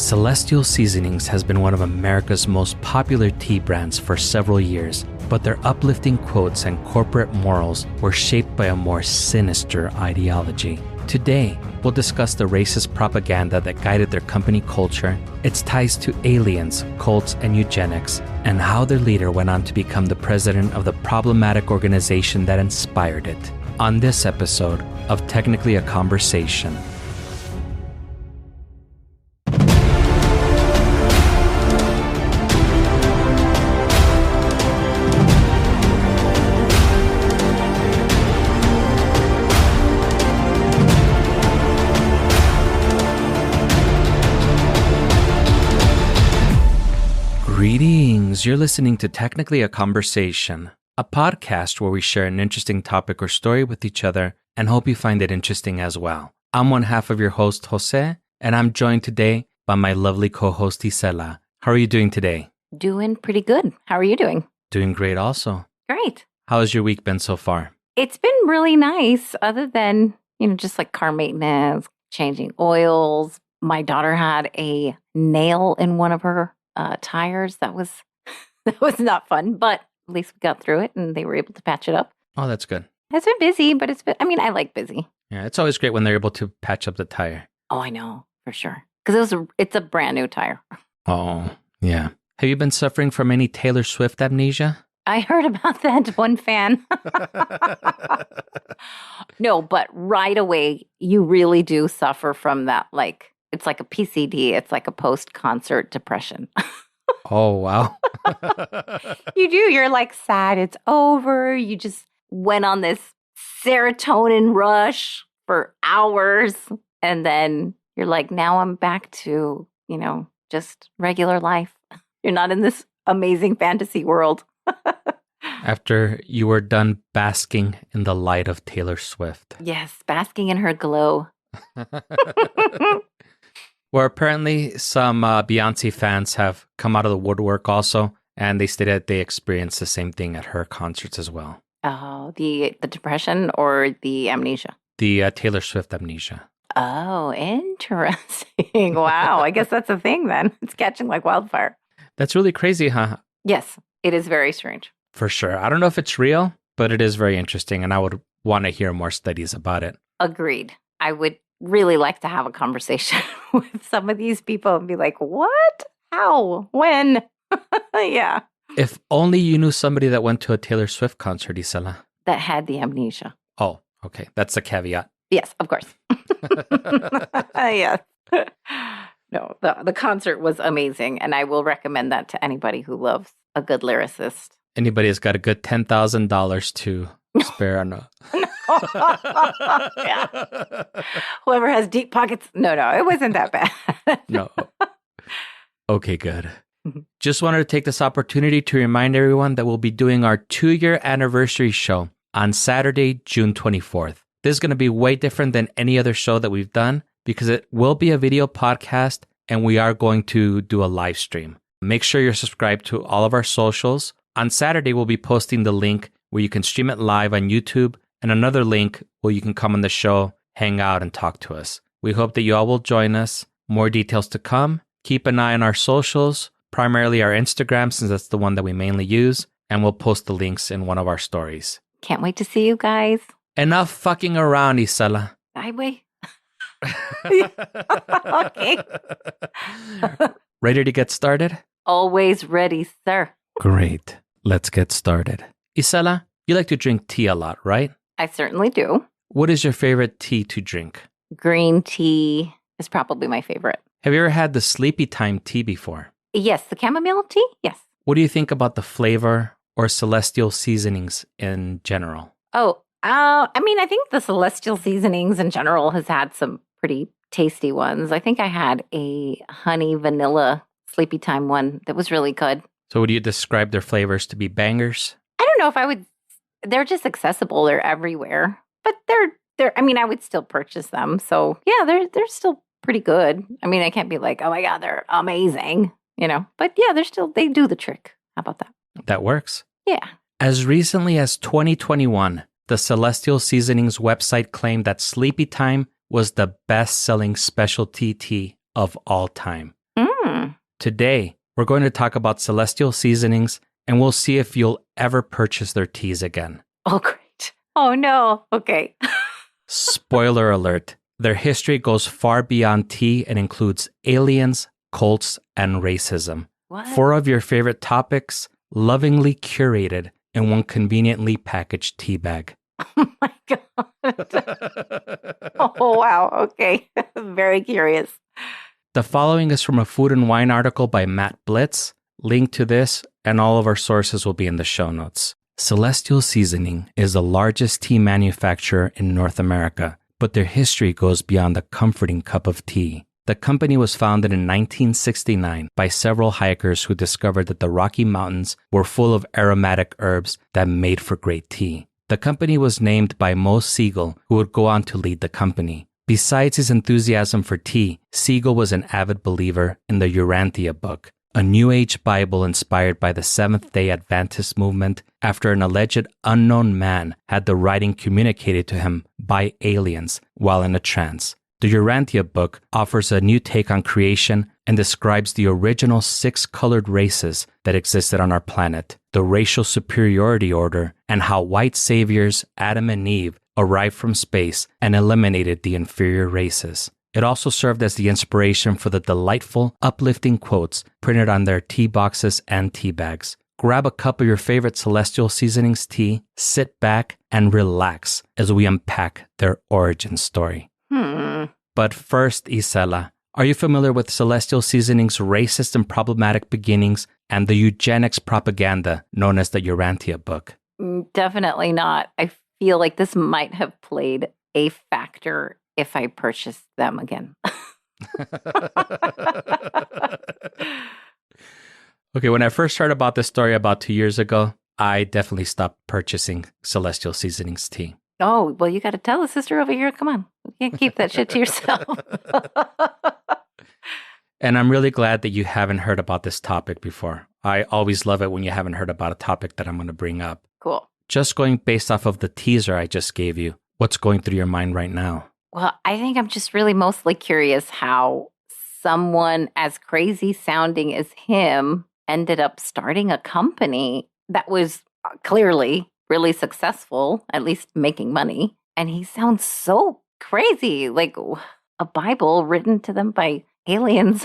Celestial Seasonings has been one of America's most popular tea brands for several years, but their uplifting quotes and corporate morals were shaped by a more sinister ideology. Today, we'll discuss the racist propaganda that guided their company culture, its ties to aliens, cults, and eugenics, and how their leader went on to become the president of the problematic organization that inspired it. On this episode of Technically a Conversation. Greetings, you're listening to Technically a Conversation, a podcast where we share an interesting topic or story with each other and hope you find it interesting as well. I'm one half of your host, Jose, and I'm joined today by my lovely co-host, Isela. How are you doing today? Doing pretty good. How are you doing? Doing great also. Great. How has your week been so far? It's been really nice other than, just like car maintenance, changing oils. My daughter had a nail in one of her tires. That was not fun, but at least we got through it and they were able to patch it up. Oh, that's good. It's been busy, but I like busy. Yeah, it's always great when they're able to patch up the tire. Oh, I know, for sure. Because it's a brand new tire. Oh, yeah. Have you been suffering from any Taylor Swift amnesia? I heard about that, one fan. No, but right away, you really do suffer from that, it's like a PCD. It's like a post-concert depression. Oh, wow. You do. You're like sad. It's over. You just went on this serotonin rush for hours. And then you're like, now I'm back to, just regular life. You're not in this amazing fantasy world. After you were done basking in the light of Taylor Swift. Yes, basking in her glow. Well, apparently some Beyonce fans have come out of the woodwork also, and they stated they experienced the same thing at her concerts as well. Oh, the depression or the amnesia? The Taylor Swift amnesia. Oh, interesting. Wow, I guess that's a thing then. It's catching like wildfire. That's really crazy, huh? Yes, it is very strange. For sure. I don't know if it's real, but it is very interesting, and I would want to hear more studies about it. Agreed. I would really like to have a conversation with some of these people and be like, what? How? When? Yeah. If only you knew somebody that went to a Taylor Swift concert, Isela. That had the amnesia. Oh, okay. That's the caveat. Yes, of course. Yes. No, the concert was amazing, and I will recommend that to anybody who loves a good lyricist. Anybody has got a good $10,000 to spare on a... Yeah. Whoever has deep pockets. No, it wasn't that bad. No. Okay, good. Just wanted to take this opportunity to remind everyone that we'll be doing our 2-year anniversary show on Saturday, June 24th. This is going to be way different than any other show that we've done because it will be a video podcast and we are going to do a live stream. Make sure you're subscribed to all of our socials. On Saturday, we'll be posting the link where you can stream it live on YouTube and another link where you can come on the show, hang out, and talk to us. We hope that you all will join us. More details to come. Keep an eye on our socials, primarily our Instagram, since that's the one that we mainly use, and we'll post the links in one of our stories. Can't wait to see you guys. Enough fucking around, Isela. I wait. Okay. Ready to get started? Always ready, sir. Great. Let's get started. Isela, you like to drink tea a lot, right? I certainly do. What is your favorite tea to drink? Green tea is probably my favorite. Have you ever had the sleepy time tea before? Yes, the chamomile tea? Yes. What do you think about the flavor or celestial seasonings in general? I think the celestial seasonings in general has had some pretty tasty ones. I think I had a honey vanilla sleepy time one that was really good. So would you describe their flavors to be bangers? I don't know if I would. They're just accessible. They're everywhere. But I would still purchase them. So yeah, they're still pretty good. I can't be like, oh my God, they're amazing, But yeah, they do the trick. How about that? That works. Yeah. As recently as 2021, the Celestial Seasonings website claimed that Sleepy Time was the best-selling specialty tea of all time. Today, we're going to talk about Celestial Seasonings, and we'll see if you'll ever purchase their teas again. Oh, great. Oh, no. Okay. Spoiler alert. Their history goes far beyond tea and includes aliens, cults, and racism. What? 4 of your favorite topics, lovingly curated in one conveniently packaged tea bag. Oh, my God. Oh, wow. Okay. Very curious. The following is from a Food and Wine article by Matt Blitz. Link to this and all of our sources will be in the show notes. Celestial Seasoning is the largest tea manufacturer in North America, but their history goes beyond the comforting cup of tea. The company was founded in 1969 by several hikers who discovered that the Rocky Mountains were full of aromatic herbs that made for great tea. The company was named by Mo Siegel, who would go on to lead the company. Besides his enthusiasm for tea, Siegel was an avid believer in the Urantia book, a New Age Bible inspired by the Seventh-day Adventist movement after an alleged unknown man had the writing communicated to him by aliens while in a trance. The Urantia book offers a new take on creation and describes the original 6 colored races that existed on our planet, the racial superiority order, and how white saviors Adam and Eve arrived from space and eliminated the inferior races. It also served as the inspiration for the delightful, uplifting quotes printed on their tea boxes and tea bags. Grab a cup of your favorite Celestial Seasonings tea, sit back, and relax as we unpack their origin story. But first, Isela, are you familiar with Celestial Seasonings' racist and problematic beginnings and the eugenics propaganda known as the Urantia book? Definitely not. I feel like this might have played a factor if I purchased them again. Okay, when I first heard about this story about 2 years ago, I definitely stopped purchasing Celestial Seasonings tea. Oh, well, you got to tell the sister over here. Come on. You can't keep that shit to yourself. And I'm really glad that you haven't heard about this topic before. I always love it when you haven't heard about a topic that I'm going to bring up. Cool. Just going based off of the teaser I just gave you, what's going through your mind right now? Well, I think I'm just really mostly curious how someone as crazy sounding as him ended up starting a company that was clearly really successful, at least making money. And he sounds so crazy, like a Bible written to them by aliens.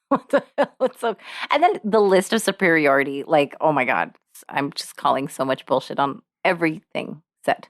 What the hell? It's so, and then the list of superiority, like, oh my God, I'm just calling so much bullshit on everything said.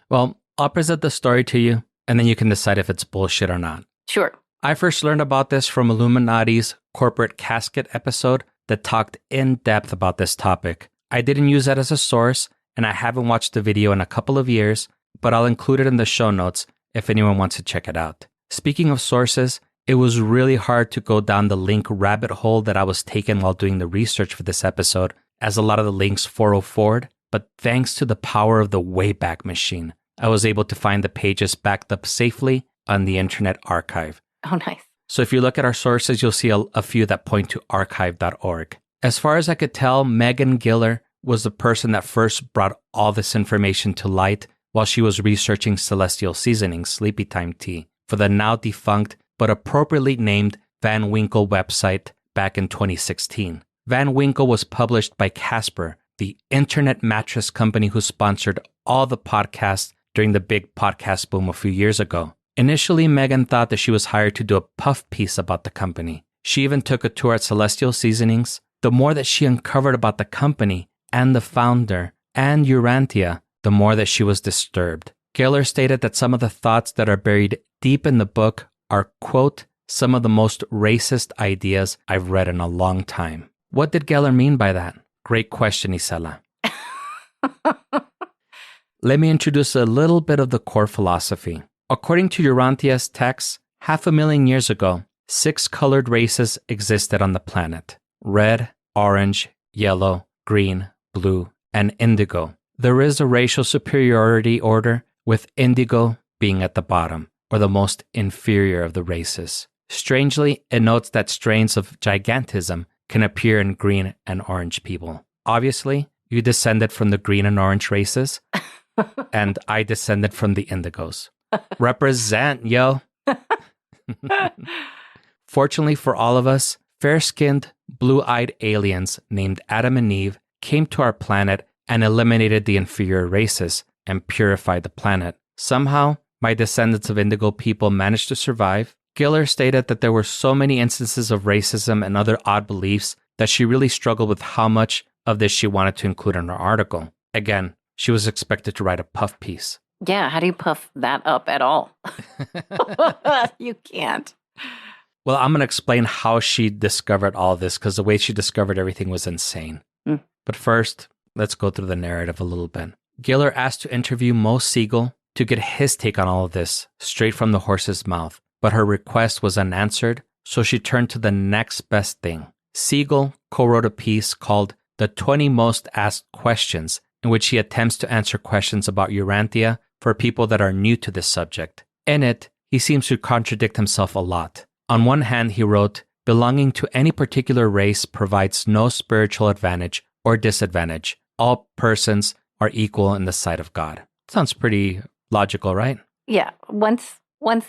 Well, I'll present the story to you, and then you can decide if it's bullshit or not. Sure. I first learned about this from Illuminati's Corporate Casket episode that talked in depth about this topic. I didn't use that as a source, and I haven't watched the video in a couple of years, but I'll include it in the show notes if anyone wants to check it out. Speaking of sources, it was really hard to go down the link rabbit hole that I was taking while doing the research for this episode, as a lot of the links 404'd, but thanks to the power of the Wayback Machine, I was able to find the pages backed up safely on the Internet Archive. Oh, nice. So if you look at our sources, you'll see a few that point to archive.org. As far as I could tell, Megan Giller was the person that first brought all this information to light while she was researching Celestial Seasonings Sleepy Time Tea for the now defunct but appropriately named Van Winkle website back in 2016. Van Winkle was published by Casper, the internet mattress company who sponsored all the podcasts during the big podcast boom a few years ago. Initially, Megan thought that she was hired to do a puff piece about the company. She even took a tour at Celestial Seasonings. The more that she uncovered about the company and the founder and Urantia, the more that she was disturbed. Giller stated that some of the thoughts that are buried deep in the book are, quote, some of the most racist ideas I've read in a long time. What did Giller mean by that? Great question, Isela. Let me introduce a little bit of the core philosophy. According to Urantia's text, 500,000 years ago, 6 colored races existed on the planet: red, orange, yellow, green, blue, and indigo. There is a racial superiority order, with indigo being at the bottom, or the most inferior of the races. Strangely, it notes that strains of gigantism can appear in green and orange people. Obviously, you descended from the green and orange races, and I descended from the indigos. Represent, yo. Fortunately for all of us, fair-skinned, blue-eyed aliens named Adam and Eve came to our planet and eliminated the inferior races and purified the planet. Somehow, my descendants of indigo people managed to survive. Giller stated that there were so many instances of racism and other odd beliefs that she really struggled with how much of this she wanted to include in her article. Again, she was expected to write a puff piece. Yeah, how do you puff that up at all? You can't. Well, I'm going to explain how she discovered all this because the way she discovered everything was insane. But first, let's go through the narrative a little bit. Giller asked to interview Mo Siegel to get his take on all of this, straight from the horse's mouth. But her request was unanswered, so she turned to the next best thing. Siegel co-wrote a piece called The 20 Most Asked Questions, in which he attempts to answer questions about Urantia for people that are new to this subject. In it, he seems to contradict himself a lot. On one hand, he wrote, belonging to any particular race provides no spiritual advantage or disadvantage. All persons are equal in the sight of God. Sounds pretty logical, right? Yeah. Once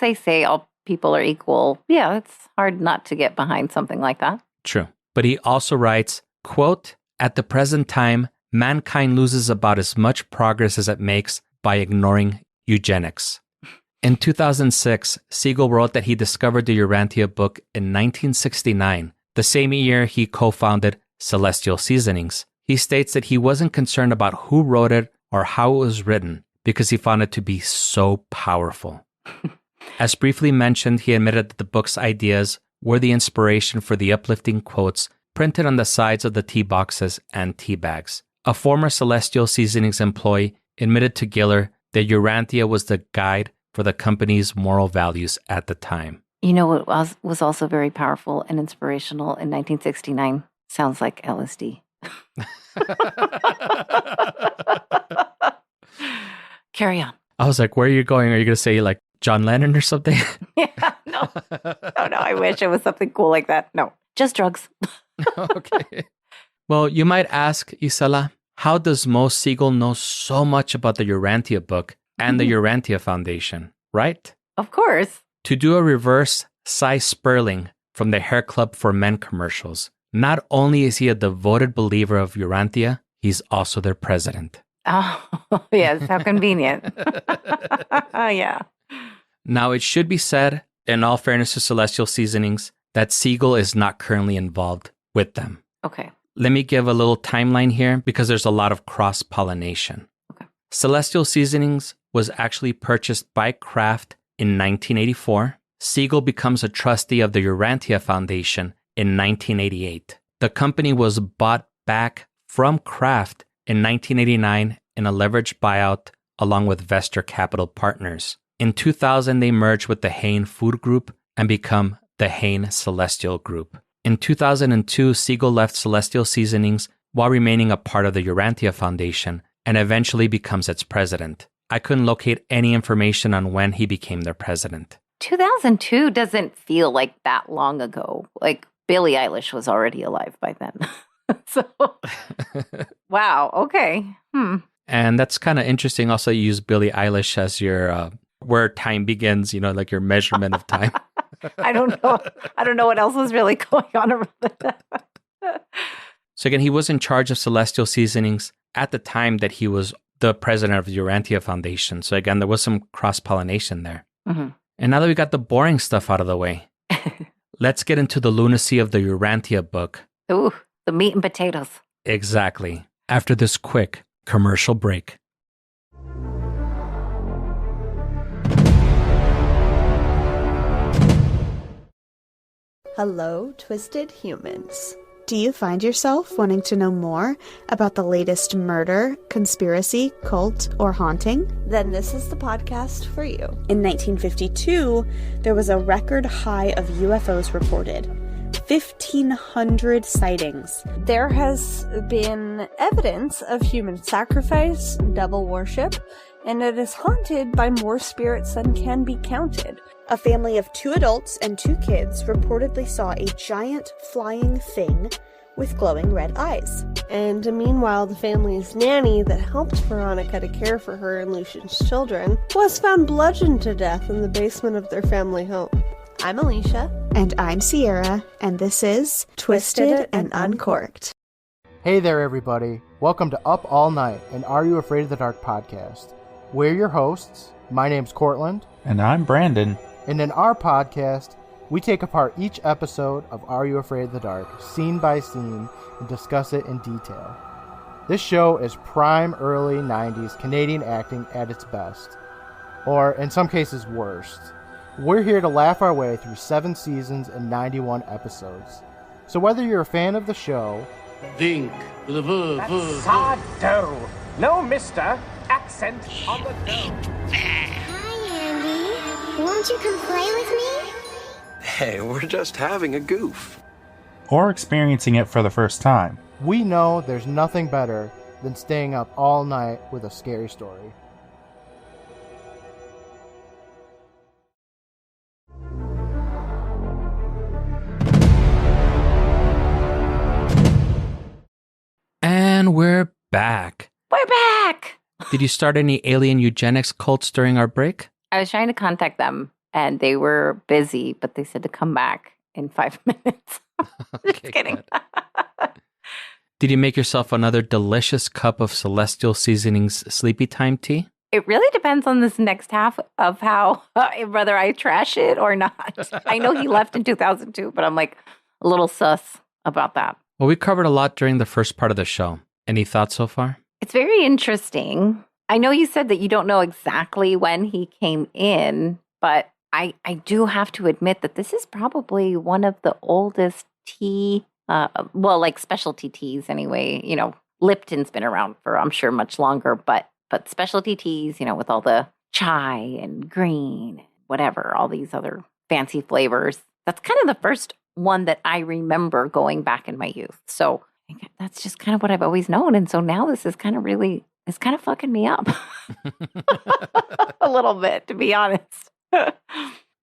they say all people are equal, yeah, it's hard not to get behind something like that. True. But he also writes, quote, at the present time, mankind loses about as much progress as it makes by ignoring eugenics. In 2006, Siegel wrote that he discovered the Urantia book in 1969, the same year he co-founded Celestial Seasonings. He states that he wasn't concerned about who wrote it or how it was written because he found it to be so powerful. As briefly mentioned, he admitted that the book's ideas were the inspiration for the uplifting quotes printed on the sides of the tea boxes and tea bags. A former Celestial Seasonings employee admitted to Giller that Urantia was the guide for the company's moral values at the time. You know what was also very powerful and inspirational in 1969? Sounds like LSD. Carry on. I was like, where are you going? Are you going to say like John Lennon or something? Yeah, no. No, I wish it was something cool like that. No, just drugs. Okay. Well, you might ask, Isela, how does Mo Siegel know so much about the Urantia book and the Urantia Foundation, right? Of course. To do a reverse Cy Sperling from the Hair Club for Men commercials, not only is he a devoted believer of Urantia, he's also their president. Oh, yes, how convenient. Yeah. Now, it should be said, in all fairness to Celestial Seasonings, that Siegel is not currently involved with them. Okay. Let me give a little timeline here because there's a lot of cross-pollination. Okay. Celestial Seasonings was actually purchased by Kraft in 1984. Siegel becomes a trustee of the Urantia Foundation in 1988. The company was bought back from Kraft in 1989 in a leveraged buyout along with Vestor Capital Partners. In 2000, they merged with the Hain Food Group and become the Hain Celestial Group. In 2002, Siegel left Celestial Seasonings while remaining a part of the Urantia Foundation and eventually becomes its president. I couldn't locate any information on when he became their president. 2002 doesn't feel like that long ago. Like Billie Eilish was already alive by then. So, wow. Okay. And that's kind of interesting. Also, you use Billie Eilish as your where time begins, like your measurement of time. I don't know what else was really going on around that. So again, he was in charge of Celestial Seasonings at the time that he was the president of the Urantia Foundation. So again, there was some cross-pollination there. Mm-hmm. And now that we got the boring stuff out of the way, let's get into the lunacy of the Urantia book. Ooh, the meat and potatoes. Exactly. After this quick commercial break. Hello, Twisted Humans. Do you find yourself wanting to know more about the latest murder, conspiracy, cult, or haunting? Then this is the podcast for you. In 1952, there was a record high of UFOs reported. 1,500 sightings. There has been evidence of human sacrifice, devil worship, and it is haunted by more spirits than can be counted. A family of 2 adults and 2 kids reportedly saw a giant flying thing with glowing red eyes. And meanwhile, the family's nanny that helped Veronica to care for her and Lucian's children was found bludgeoned to death in the basement of their family home. I'm Alicia. And I'm Sierra, and this is Twisted and Uncorked. Hey there, everybody. Welcome to Up All Night, an Are You Afraid of the Dark podcast. We're your hosts. My name's Cortland. And I'm Brandon. And in our podcast, we take apart each episode of Are You Afraid of the Dark, scene by scene, and discuss it in detail. This show is prime early 90s Canadian acting at its best. Or, in some cases, worst. We're here to laugh our way through 7 seasons and 91 episodes. So whether you're a fan of the show... Think. That's hard dough. No, mister. Accent on the dough. Hi, Andy. Won't you come play with me? Hey, we're just having a goof. Or experiencing it for the first time. We know there's nothing better than staying up all night with a scary story. And we're back. We're back. Did you start any alien eugenics cults during our break? I was trying to contact them and they were busy, but they said to come back in 5 minutes. Just kidding. Did you make yourself another delicious cup of Celestial Seasonings sleepy time tea? It really depends on this next half of how, whether I trash it or not. I know he left in 2002, but I'm like a little sus about that. Well, we covered a lot during the first part of the show. Any thoughts so far? It's very interesting. I know you said that you don't know exactly when he came in, but I do have to admit that this is probably one of the oldest tea, like specialty teas anyway. You know, Lipton's been around for, I'm sure, much longer, but specialty teas, you know, with all the chai and green, whatever, all these other fancy flavors. That's kind of the first one that I remember going back in my youth. So that's just kind of what I've always known. And so now this is kind of really, it's kind of fucking me up a little bit, to be honest.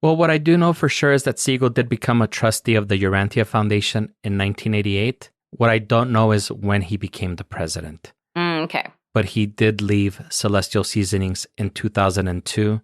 Well, what I do know for sure is that Siegel did become a trustee of the Urantia Foundation in 1988. What I don't know is when he became the president. Okay. But he did leave Celestial Seasonings in 2002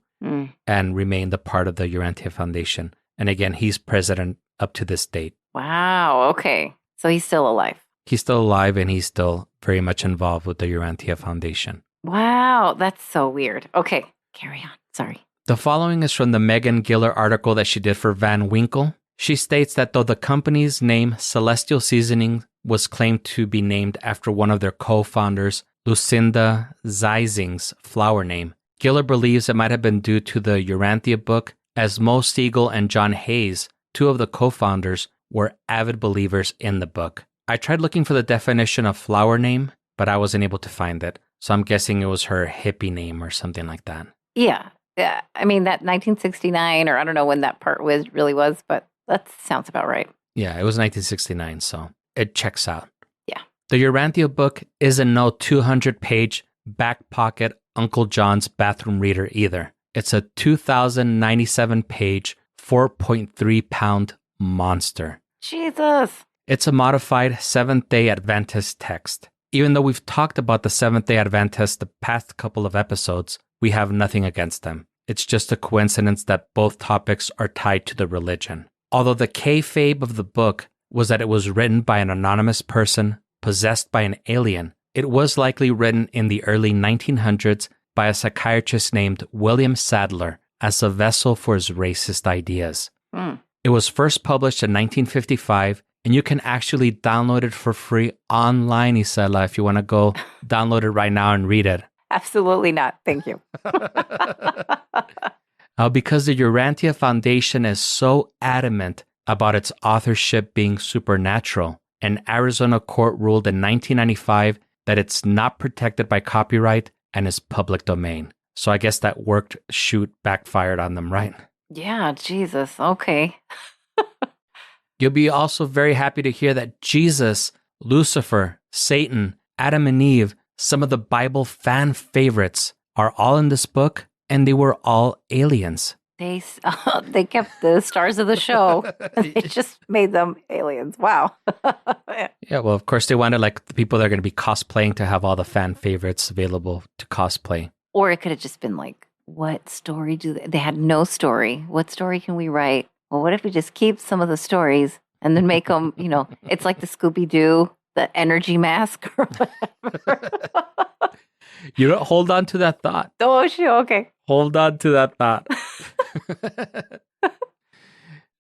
and remained a part of the Urantia Foundation. And again, he's president up to this date. Wow. Okay. So he's still alive. He's still alive and he's still very much involved with the Urantia Foundation. Wow. That's so weird. Okay. Carry on. Sorry. The following is from the Megan Giller article that she did for Van Winkle. She states that though the company's name Celestial Seasoning was claimed to be named after one of their co-founders, Lucinda Zeising's flower name, Giller believes it might have been due to the Urantia book, as Mo Siegel and John Hayes, 2 of the co-founders, were avid believers in the book. I tried looking for the definition of flower name, but I wasn't able to find it. So I'm guessing it was her hippie name or something like that. Yeah. Yeah. I mean, that 1969, or I don't know when that part really was, but that sounds about right. Yeah, it was 1969, so it checks out. Yeah. The Urantia book isn't no 200-page back pocket Uncle John's bathroom reader either. It's a 2,097-page, 4.3-pound monster. Jesus. It's a modified Seventh-day Adventist text. Even though we've talked about the Seventh-day Adventists the past couple of episodes, we have nothing against them. It's just a coincidence that both topics are tied to the religion. Although the kayfabe of the book was that it was written by an anonymous person possessed by an alien, it was likely written in the early 1900s by a psychiatrist named William Sadler as a vessel for his racist ideas. It was first published in 1955, and you can actually download it for free online, Isela, if you want to go download it right now and read it. Absolutely not. Thank you. Because the Urantia Foundation is so adamant about its authorship being supernatural, an Arizona court ruled in 1995 that it's not protected by copyright and is public domain. So I guess that backfired on them, right? Yeah, Jesus. Okay. You'll be also very happy to hear that Jesus, Lucifer, Satan, Adam and Eve, some of the Bible fan favorites, are all in this book, and they were all aliens. They kept the stars of the show. They just made them aliens. Wow. Yeah, well, of course, they wanted like the people that are going to be cosplaying to have all the fan favorites available to cosplay. Or it could have just been like, what story they had no story. What story can we write well, what if we just keep some of the stories and then make them, it's like the Scooby-Doo, the energy mask or whatever. You don't hold on to that thought. Oh, shit. Okay. Hold on to that thought.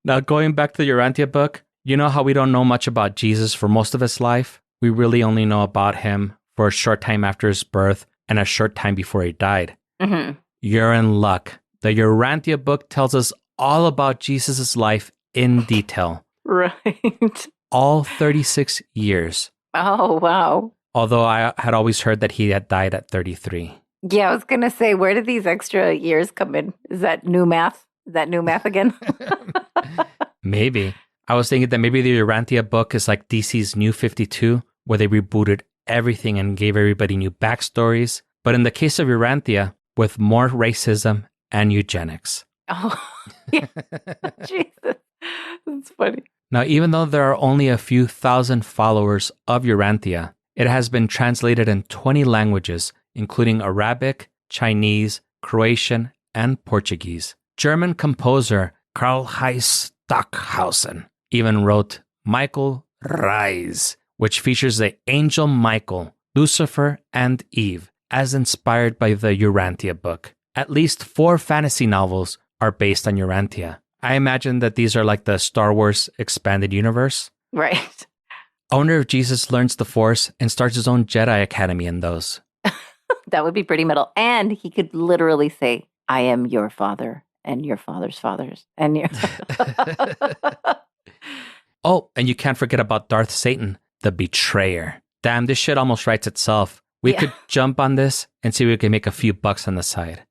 Now, going back to the Urantia book, you know how we don't know much about Jesus for most of his life? We really only know about him for a short time after his birth and a short time before he died. Mm-hmm. You're in luck. The Urantia book tells us all about Jesus' life in detail. Right. All 36 years. Oh, wow. Although I had always heard that he had died at 33. Yeah, I was going to say, where did these extra years come in? Is that new math? Is that new math again? Maybe. I was thinking that maybe the Urantia book is like DC's New 52, where they rebooted everything and gave everybody new backstories. But in the case of Urantia, with more racism and eugenics. Oh, yeah. Jesus. That's funny. Now, even though there are only a few thousand followers of Urantia, it has been translated in 20 languages, including Arabic, Chinese, Croatian, and Portuguese. German composer Karl Heinz Stockhausen even wrote Michael Rise, which features the angel Michael, Lucifer, and Eve, as inspired by the Urantia book. At least 4 fantasy novels are based on Urantia. I imagine that these are like the Star Wars expanded universe. Right. I wonder if Jesus learns the Force and starts his own Jedi Academy in those. That would be pretty metal. And he could literally say, I am your father and your father's fathers. And your Oh, and you can't forget about Darth Satan, the betrayer. Damn, this shit almost writes itself. We could jump on this and see if we can make a few bucks on the side.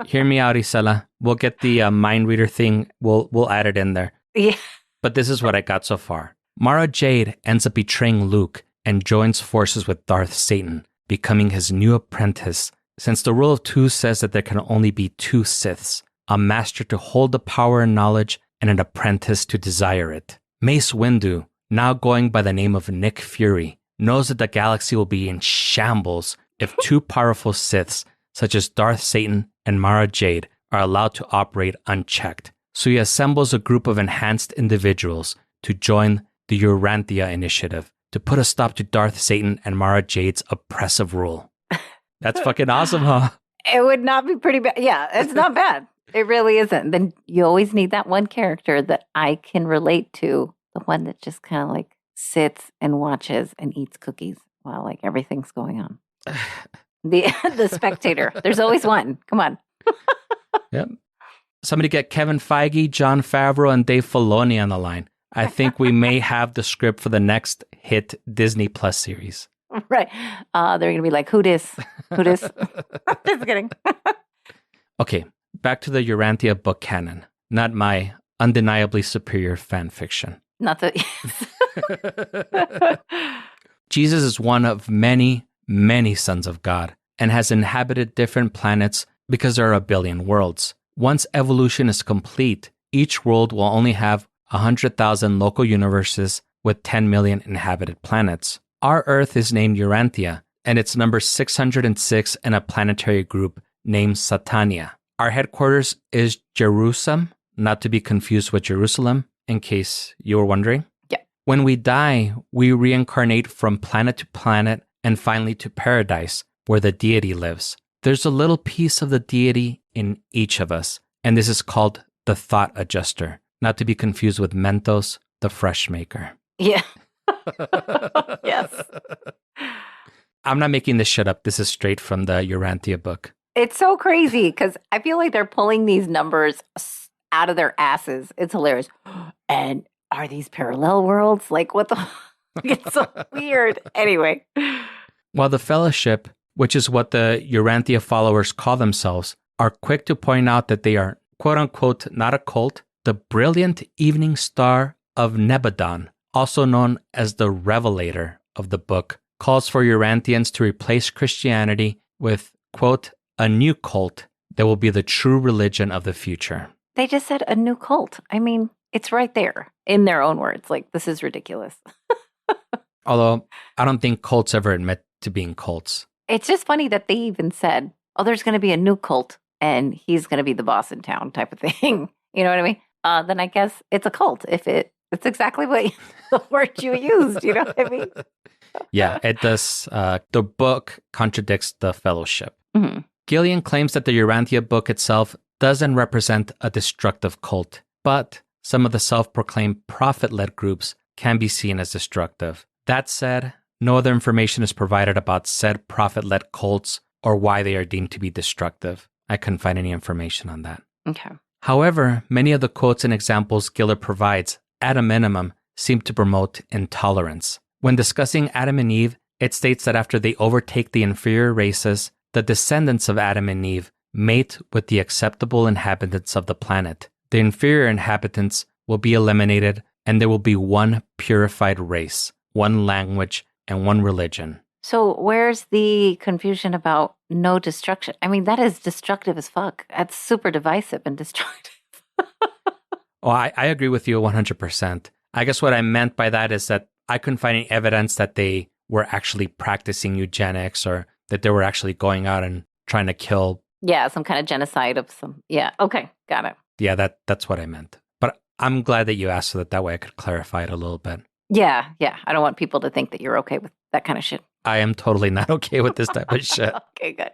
Hear me out, Isela. We'll get the mind reader thing. We'll add it in there. Yeah. But this is what I got so far. Mara Jade ends up betraying Luke and joins forces with Darth Satan, becoming his new apprentice, since the rule of 2 says that there can only be 2 Siths, a master to hold the power and knowledge and an apprentice to desire it. Mace Windu, now going by the name of Nick Fury, knows that the galaxy will be in shambles if 2 powerful Siths, such as Darth Satan and Mara Jade, are allowed to operate unchecked. So he assembles a group of enhanced individuals to join the Urantia Initiative to put a stop to Darth Satan and Mara Jade's oppressive rule. That's fucking awesome, huh? It would not be pretty bad. Yeah, it's not bad. It really isn't. Then you always need that one character that I can relate to, the one that just kind of like sits and watches and eats cookies while like everything's going on. The spectator. There's always one. Come on. Yep. Somebody get Kevin Feige, Jon Favreau, and Dave Filoni on the line. I think we may have the script for the next hit Disney Plus series. Right. They're going to be like, who dis? Who dis? Just kidding. Okay, back to the Urantia book canon. Not my undeniably superior fan fiction. Not the... Jesus is one of many, many sons of God and has inhabited different planets because there are a billion worlds. Once evolution is complete, each world will only have 100,000 local universes with 10 million inhabited planets. Our Earth is named Urantia, and it's number 606 in a planetary group named Satania. Our headquarters is Jerusalem, not to be confused with Jerusalem, in case you were wondering. Yeah. When we die, we reincarnate from planet to planet and finally to paradise, where the deity lives. There's a little piece of the deity in each of us, and this is called the thought adjuster, not to be confused with Mentos, the fresh maker. Yeah. Yes. I'm not making this shit up. This is straight from the Urantia book. It's so crazy because I feel like they're pulling these numbers out of their asses. It's hilarious. And are these parallel worlds? Like, what the? It's so weird. Anyway. While the Fellowship, which is what the Urantia followers call themselves, are quick to point out that they are, quote unquote, not a cult, the brilliant evening star of Nebadon, also known as the Revelator of the book, calls for Urantians to replace Christianity with, quote, a new cult that will be the true religion of the future. They just said a new cult. I mean, it's right there in their own words. Like, this is ridiculous. Although, I don't think cults ever admit to being cults. It's just funny that they even said, oh, there's going to be a new cult and he's going to be the boss in town type of thing. You know what I mean? then I guess it's a cult. If it's exactly what the word you used, you know what I mean? Yeah, it does. The book contradicts the fellowship. Mm-hmm. Gillian claims that the Urantia book itself doesn't represent a destructive cult, but some of the self-proclaimed prophet-led groups can be seen as destructive. That said, no other information is provided about said prophet-led cults or why they are deemed to be destructive. I couldn't find any information on that. Okay. However, many of the quotes and examples Giller provides, at a minimum, seem to promote intolerance. When discussing Adam and Eve, it states that after they overtake the inferior races, the descendants of Adam and Eve mate with the acceptable inhabitants of the planet. The inferior inhabitants will be eliminated, and there will be one purified race, one language, and one religion. So where's the confusion about no destruction? I mean, that is destructive as fuck. That's super divisive and destructive. Oh, I agree with you 100%. I guess what I meant by that is that I couldn't find any evidence that they were actually practicing eugenics or that they were actually going out and trying to kill. Yeah, some kind of genocide of some. Yeah, okay, got it. Yeah, that's what I meant. But I'm glad that you asked so that way I could clarify it a little bit. Yeah. I don't want people to think that you're okay with that kind of shit. I am totally not okay with this type of shit. Okay, good.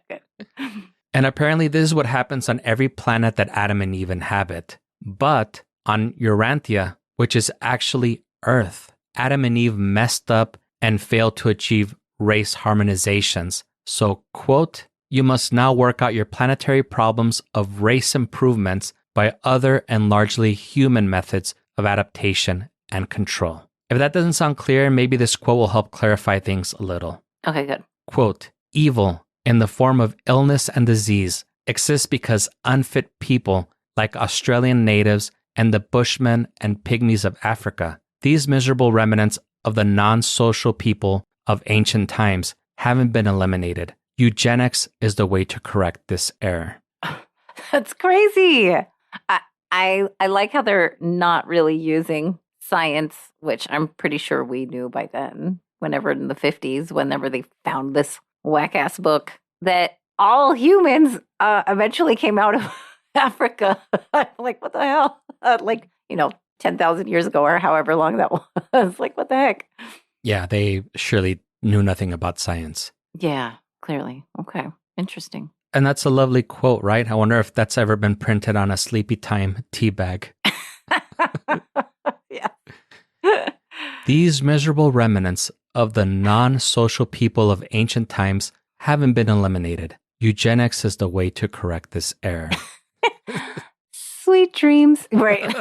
And apparently this is what happens on every planet that Adam and Eve inhabit. But on Urantia, which is actually Earth, Adam and Eve messed up and failed to achieve race harmonizations. So, quote, you must now work out your planetary problems of race improvements by other and largely human methods of adaptation and control. If that doesn't sound clear, maybe this quote will help clarify things a little. Okay, good. Quote, evil in the form of illness and disease exists because unfit people like Australian natives and the Bushmen and Pygmies of Africa, these miserable remnants of the non-social people of ancient times, haven't been eliminated. Eugenics is the way to correct this error. That's crazy. I like how they're not really using science, which I'm pretty sure we knew by then, whenever in the 50s, whenever they found this whack-ass book, that all humans eventually came out of Africa. Like, what the hell? 10,000 years ago or however long that was. Like, what the heck? Yeah, they surely knew nothing about science. Yeah, clearly. Okay, interesting. And that's a lovely quote, right? I wonder if that's ever been printed on a Sleepy Time tea bag. Yeah. These miserable remnants of the non-social people of ancient times haven't been eliminated. Eugenics is the way to correct this error. Sweet dreams. Right.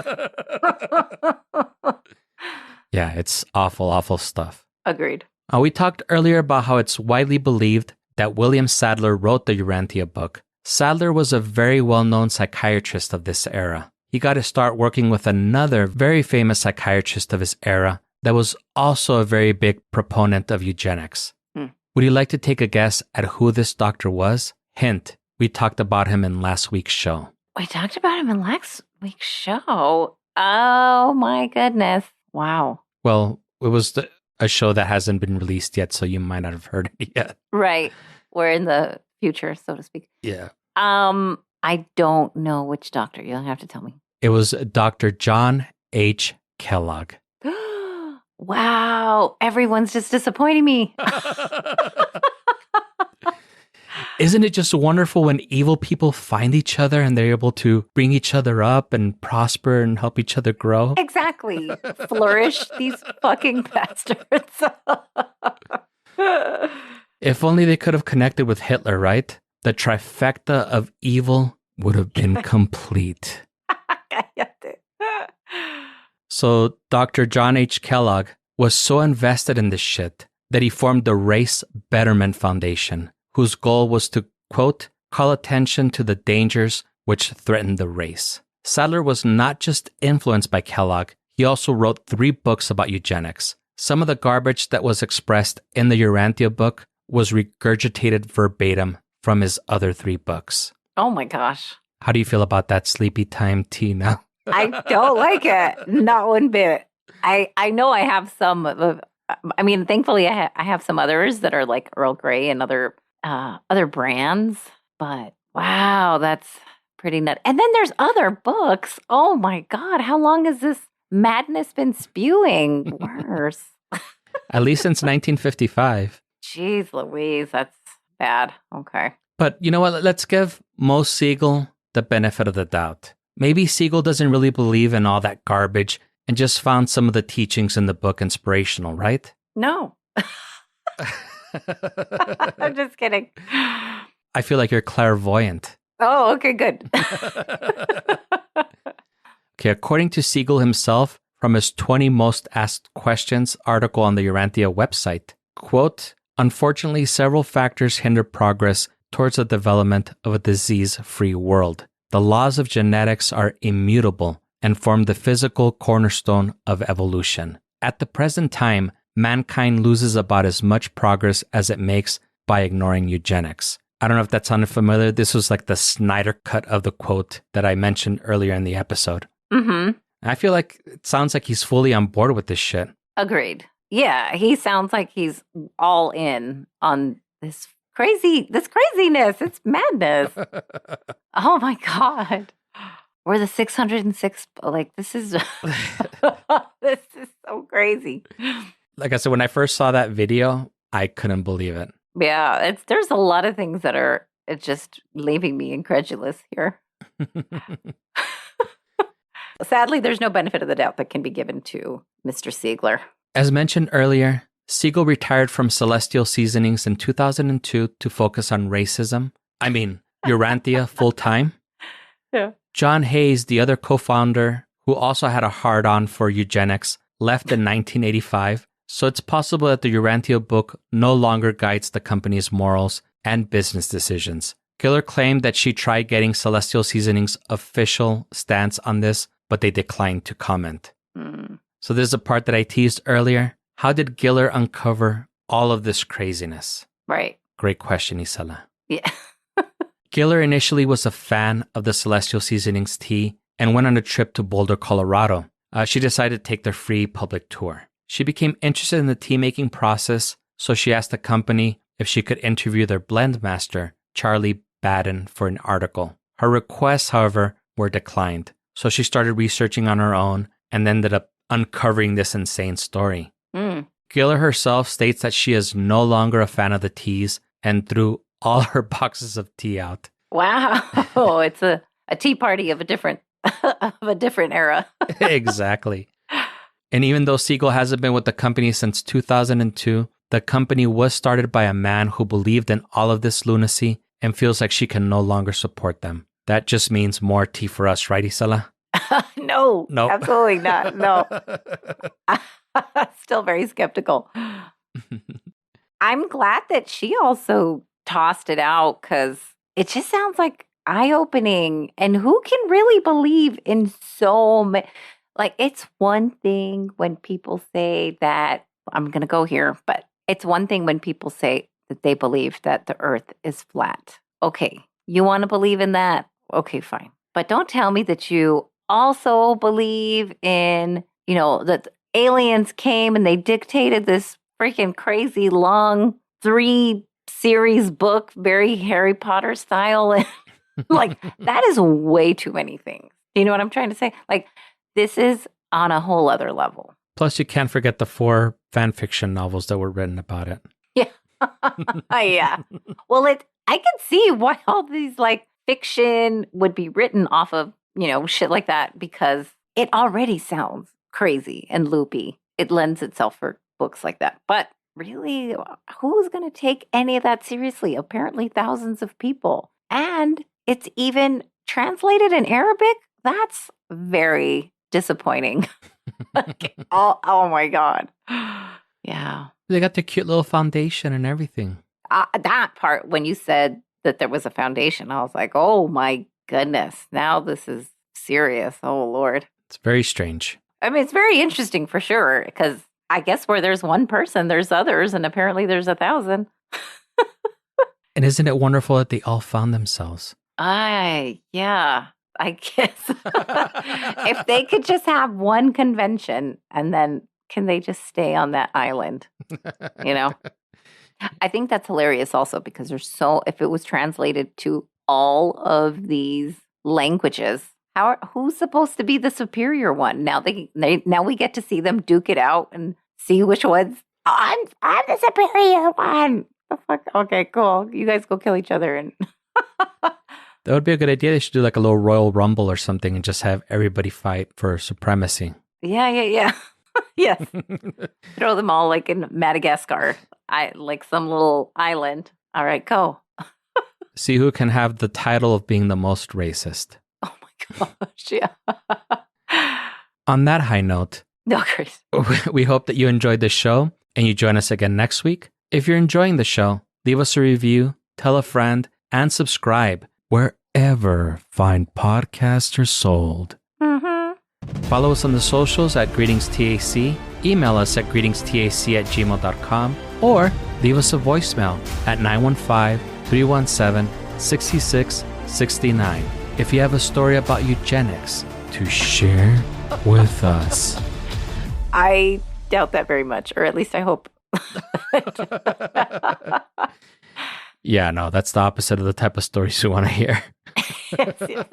Yeah, it's awful, awful stuff. Agreed. We talked earlier about how it's widely believed that William Sadler wrote the Urantia book. Sadler was a very well-known psychiatrist of this era. He got to start working with another very famous psychiatrist of his era that was also a very big proponent of eugenics. Would you like to take a guess at who this doctor was? Hint, we talked about him in last week's show. We talked about him in last week's show. Oh my goodness. Wow. Well, it was a show that hasn't been released yet, so you might not have heard it yet. Right. We're in the future, so to speak. Yeah. I don't know which doctor. You'll have to tell me. It was Dr. John H. Kellogg. Wow. Everyone's just disappointing me. Isn't it just wonderful when evil people find each other and they're able to bring each other up and prosper and help each other grow? Exactly. Flourish, these fucking bastards. If only they could have connected with Hitler, right? The trifecta of evil would have been complete. So Dr. John H. Kellogg was so invested in this shit that he formed the Race Betterment Foundation, whose goal was to, quote, call attention to the dangers which threaten the race. Sadler was not just influenced by Kellogg, he also wrote 3 books about eugenics. Some of the garbage that was expressed in the Urantia book was regurgitated verbatim from his other 3 books. Oh my gosh. How do you feel about that sleepy time tea now? I don't like it. Not one bit. I know I have some of, I mean, thankfully I have some others that are like Earl Grey and other brands, but wow, that's pretty nut. And then there's other books. Oh my God. How long has this madness been spewing? Worse. At least since 1955. Jeez Louise. That's bad. Okay. But you know what? Let's give Mo Siegel the benefit of the doubt. Maybe Siegel doesn't really believe in all that garbage and just found some of the teachings in the book inspirational, right? No. I'm just kidding. I feel like you're clairvoyant. Oh, okay, good. Okay, according to Siegel himself, from his 20 most asked questions article on the Urantia website, quote, unfortunately, several factors hinder progress towards the development of a disease-free world. The laws of genetics are immutable and form the physical cornerstone of evolution. At the present time, mankind loses about as much progress as it makes by ignoring eugenics. I don't know if that sounded familiar. This was like the Snyder cut of the quote that I mentioned earlier in the episode. Mm-hmm. I feel like it sounds like he's fully on board with this shit. Agreed. Yeah, he sounds like he's all in on this craziness. It's madness. Oh my God. We're the 606. Like, this is, this is so crazy. Like I said, when I first saw that video, I couldn't believe it. Yeah, there's a lot of things that are just leaving me incredulous here. Sadly, there's no benefit of the doubt that can be given to Mr. Siegler. As mentioned earlier, Siegel retired from Celestial Seasonings in 2002 to focus on Urantia full-time. Yeah. John Hayes, the other co-founder, who also had a hard-on for eugenics, left in 1985, so it's possible that the Urantia book no longer guides the company's morals and business decisions. Giller claimed that she tried getting Celestial Seasonings' official stance on this, but they declined to comment. So this is a part that I teased earlier. How did Giller uncover all of this craziness? Right. Great question, Isela. Yeah. Giller initially was a fan of the Celestial Seasonings tea and went on a trip to Boulder, Colorado. She decided to take their free public tour. She became interested in the tea making process, so she asked the company if she could interview their blend master, Charlie Baden, for an article. Her requests, however, were declined, so she started researching on her own and ended up uncovering this insane story. Giller herself states that she is no longer a fan of the teas and threw all her boxes of tea out. Wow. It's a tea party of a different era. Exactly. And even though Siegel hasn't been with the company since 2002, the company was started by a man who believed in all of this lunacy and feels like she can no longer support them. That just means more tea for us, right, Isela? No, absolutely not. No. Still very skeptical. I'm glad that she also tossed it out because it just sounds like eye-opening. And who can really believe in so many? Like, it's one thing when people say that, I'm going to go here, but it's one thing when people say that they believe that the earth is flat. Okay, you want to believe in that? Okay, fine. But don't tell me that you also believe in, that aliens came and they dictated this freaking crazy long 3-series book, very Harry Potter style. Like, that is way too many things. You know what I'm trying to say? Like, this is on a whole other level. Plus, you can't forget the 4 fan fiction novels that were written about it. Yeah. Yeah. Well, I can see why all these like fiction would be written off of, shit like that, because it already sounds crazy and loopy. It lends itself for books like that. But really, who's going to take any of that seriously? Apparently thousands of people. And it's even translated in Arabic. That's very disappointing. Oh my God. Yeah. They got the cute little foundation and everything. That part, when you said that there was a foundation, I was like, oh my goodness. Now this is serious. Oh Lord. It's very strange. I mean, it's very interesting for sure, because I guess where there's one person, there's others, and apparently there's 1,000. And isn't it wonderful that they all found themselves? Yeah, I guess. If they could just have one convention, and then can they just stay on that island? I think that's hilarious also, because if it was translated to all of these languages. Who's supposed to be the superior one? Now now we get to see them duke it out and see which ones. I'm the superior one. The fuck? Okay, cool. You guys go kill each other and. That would be a good idea. They should do like a little Royal Rumble or something and just have everybody fight for supremacy. Yeah. Yes. Throw them all like in Madagascar, like some little island. All right, go. See who can have the title of being the most racist. Oh my gosh, yeah. On that high note, No, Chris. we hope that you enjoyed the show and you join us again next week. If you're enjoying the show, leave us a review, tell a friend, and subscribe wherever fine podcasts are sold. Follow us on the socials at GreetingsTAC, email us at greetingstac@gmail.com, or leave us a voicemail at 915-317-6669 if you have a story about eugenics to share with us. I doubt that very much, or at least I hope. Yeah, no, that's the opposite of the type of stories you want to hear. Yes.